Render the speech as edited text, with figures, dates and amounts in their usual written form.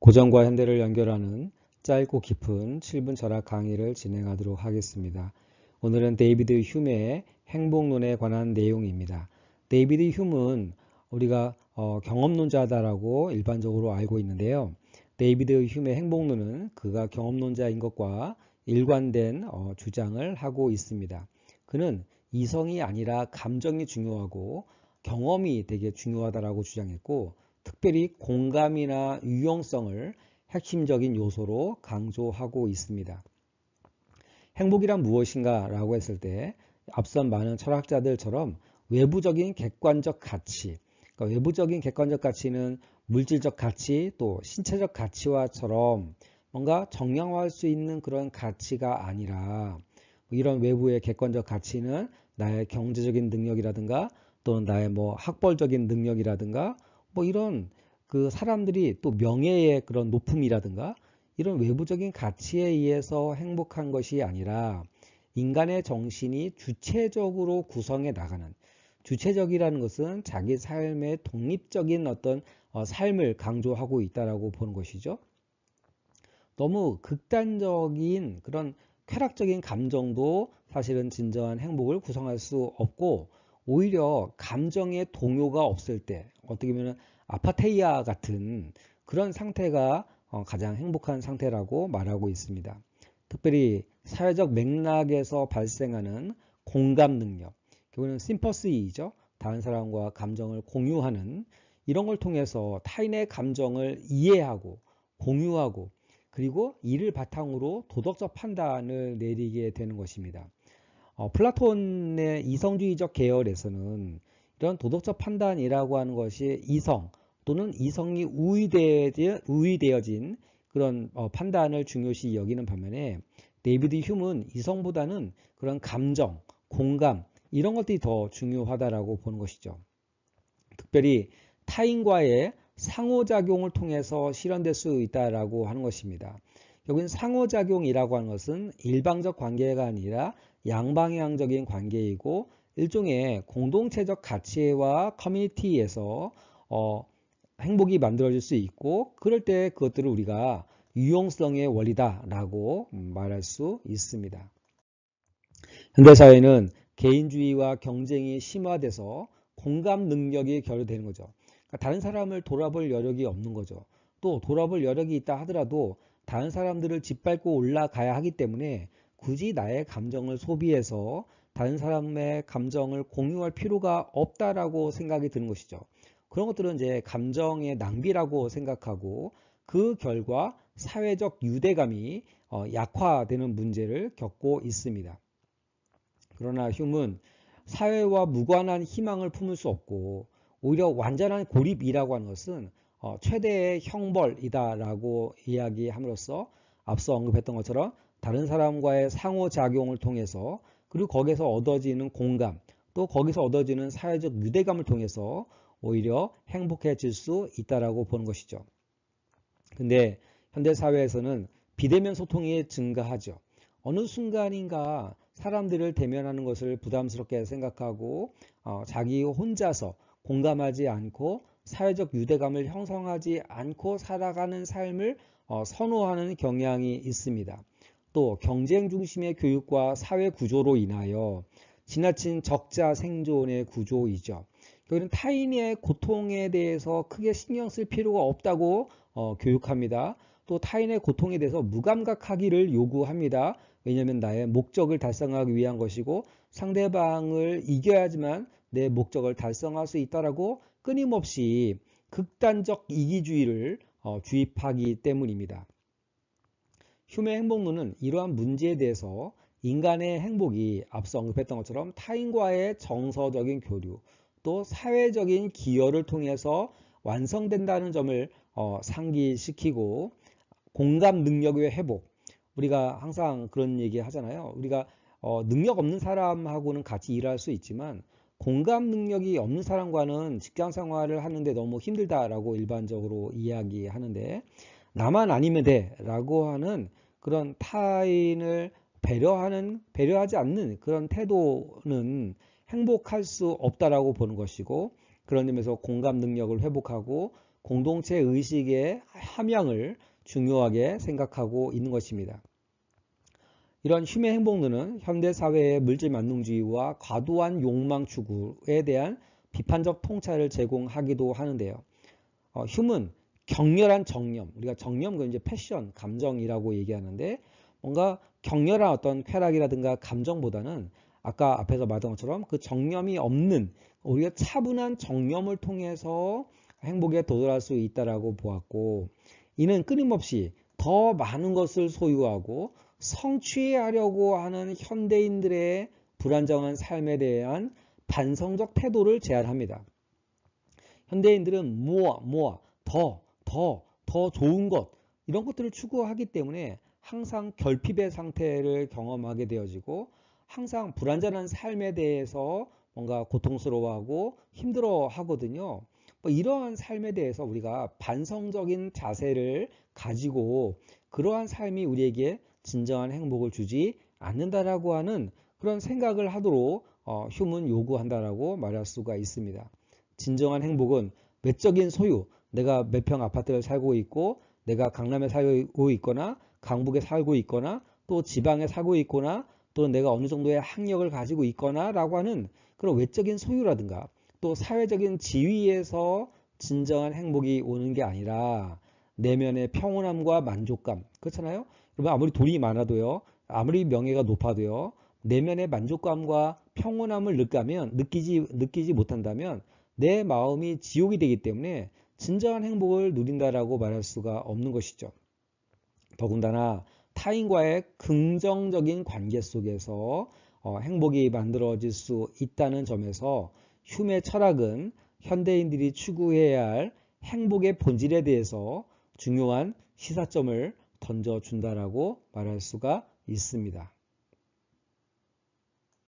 고전과 현대를 연결하는 짧고 깊은 7분 철학 강의를 진행하도록 하겠습니다. 오늘은 데이비드 휴메의 행복론에 관한 내용입니다. 데이비드 휴메는 우리가 경험론자다라고 일반적으로 알고 있는데요. 데이비드 휴메의 행복론은 그가 경험론자인 것과 일관된 주장을 하고 있습니다. 그는 이성이 아니라 감정이 중요하고 경험이 되게 중요하다라고 주장했고, 특별히 공감이나 유용성을 핵심적인 요소로 강조하고 있습니다. 행복이란 무엇인가 라고 했을 때 앞선 많은 철학자들처럼 외부적인 객관적 가치, 그러니까 외부적인 객관적 가치는 물질적 가치 또 신체적 가치와처럼 뭔가 정량화할 수 있는 그런 가치가 아니라, 이런 외부의 객관적 가치는 나의 경제적인 능력이라든가 또는 나의 학벌적인 능력이라든가 이런 그 사람들이 또 명예의 그런 높음이라든가 이런 외부적인 가치에 의해서 행복한 것이 아니라 인간의 정신이 주체적으로 구성해 나가는, 주체적이라는 것은 자기 삶의 독립적인 어떤 삶을 강조하고 있다라고 보는 것이죠. 너무 극단적인 그런 쾌락적인 감정도 사실은 진정한 행복을 구성할 수 없고, 오히려 감정의 동요가 없을 때 어떻게 보면 아파테이아 같은 그런 상태가 가장 행복한 상태라고 말하고 있습니다. 특별히 사회적 맥락에서 발생하는 공감 능력, 결국은 심퍼시이죠. 다른 사람과 감정을 공유하는, 이런 걸 통해서 타인의 감정을 이해하고 공유하고, 그리고 이를 바탕으로 도덕적 판단을 내리게 되는 것입니다. 플라톤의 이성주의적 계열에서는 이런 도덕적 판단이라고 하는 것이 이성 또는 이성이 우위되어진 그런 판단을 중요시 여기는 반면에, 데이비드 휴메는 이성보다는 그런 감정, 공감 이런 것들이 더 중요하다라고 보는 것이죠. 특별히 타인과의 상호작용을 통해서 실현될 수 있다라고 하는 것입니다. 여기는 상호작용이라고 하는 것은 일방적 관계가 아니라 양방향적인 관계이고, 일종의 공동체적 가치와 커뮤니티에서 행복이 만들어질 수 있고, 그럴 때 그것들을 우리가 유용성의 원리다라고 말할 수 있습니다. 현대사회는 개인주의와 경쟁이 심화돼서 공감 능력이 결여되는 거죠. 그러니까 다른 사람을 돌아볼 여력이 없는 거죠. 또 돌아볼 여력이 있다 하더라도 다른 사람들을 짓밟고 올라가야 하기 때문에 굳이 나의 감정을 소비해서 다른 사람의 감정을 공유할 필요가 없다라고 생각이 드는 것이죠. 그런 것들은 이제 감정의 낭비라고 생각하고, 그 결과 사회적 유대감이 약화되는 문제를 겪고 있습니다. 그러나 휴메는 사회와 무관한 희망을 품을 수 없고, 오히려 완전한 고립이라고 하는 것은 최대의 형벌이다라고 이야기함으로써 앞서 언급했던 것처럼 다른 사람과의 상호작용을 통해서, 그리고 거기서 얻어지는 공감, 또 거기서 얻어지는 사회적 유대감을 통해서 오히려 행복해질 수 있다라고 보는 것이죠. 근데 현대사회에서는 비대면 소통이 증가하죠. 어느 순간인가 사람들을 대면하는 것을 부담스럽게 생각하고 자기 혼자서 공감하지 않고 사회적 유대감을 형성하지 않고 살아가는 삶을 선호하는 경향이 있습니다. 또 경쟁 중심의 교육과 사회 구조로 인하여 지나친 적자 생존의 구조이죠. 여기는 타인의 고통에 대해서 크게 신경 쓸 필요가 없다고 교육합니다. 또 타인의 고통에 대해서 무감각하기를 요구합니다. 왜냐하면 나의 목적을 달성하기 위한 것이고, 상대방을 이겨야지만 내 목적을 달성할 수 있다라고 끊임없이 극단적 이기주의를 주입하기 때문입니다. 휴메 행복론은 이러한 문제에 대해서 인간의 행복이 앞서 언급했던 것처럼 타인과의 정서적인 교류, 또 사회적인 기여를 통해서 완성된다는 점을 상기시키고, 공감 능력의 회복, 우리가 항상 그런 얘기 하잖아요. 우리가 능력 없는 사람하고는 같이 일할 수 있지만 공감 능력이 없는 사람과는 직장 생활을 하는데 너무 힘들다라고 일반적으로 이야기하는데, 나만 아니면 돼 라고 하는 그런 타인을 배려하지 않는 그런 태도는 행복할 수 없다라고 보는 것이고, 그런 점에서 공감 능력을 회복하고 공동체 의식의 함양을 중요하게 생각하고 있는 것입니다. 이런 흉의 행복론은 현대사회의 물질 만능주의와 과도한 욕망 추구에 대한 비판적 통찰을 제공하기도 하는데요. 흉은 격렬한 정념, 우리가 정념, 그 이제 패션, 감정이라고 얘기하는데 뭔가 격렬한 어떤 쾌락이라든가 감정보다는 아까 앞에서 말한 것처럼 그 정념이 없는 우리가 차분한 정념을 통해서 행복에 도달할 수 있다라고 보았고, 이는 끊임없이 더 많은 것을 소유하고 성취하려고 하는 현대인들의 불안정한 삶에 대한 반성적 태도를 제안합니다. 현대인들은 더 좋은 것, 이런 것들을 추구하기 때문에 항상 결핍의 상태를 경험하게 되어지고 항상 불안전한 삶에 대해서 뭔가 고통스러워하고 힘들어 하거든요. 이러한 삶에 대해서 우리가 반성적인 자세를 가지고 그러한 삶이 우리에게 진정한 행복을 주지 않는다라고 하는 그런 생각을 하도록 휴문 요구한다라고 말할 수가 있습니다. 진정한 행복은 외적인 소유, 내가 몇 평 아파트를 살고 있고 내가 강남에 살고 있거나 강북에 살고 있거나 또 지방에 살고 있거나 또는 내가 어느 정도의 학력을 가지고 있거나 라고 하는 그런 외적인 소유라든가 또 사회적인 지위에서 진정한 행복이 오는 게 아니라 내면의 평온함과 만족감, 그렇잖아요? 그러면 아무리 돈이 많아도요, 아무리 명예가 높아도요, 내면의 만족감과 평온함을 느끼지 못한다면 내 마음이 지옥이 되기 때문에 진정한 행복을 누린다라고 말할 수가 없는 것이죠. 더군다나 타인과의 긍정적인 관계 속에서 행복이 만들어질 수 있다는 점에서 휴메의 철학은 현대인들이 추구해야 할 행복의 본질에 대해서 중요한 시사점을 던져준다라고 말할 수가 있습니다.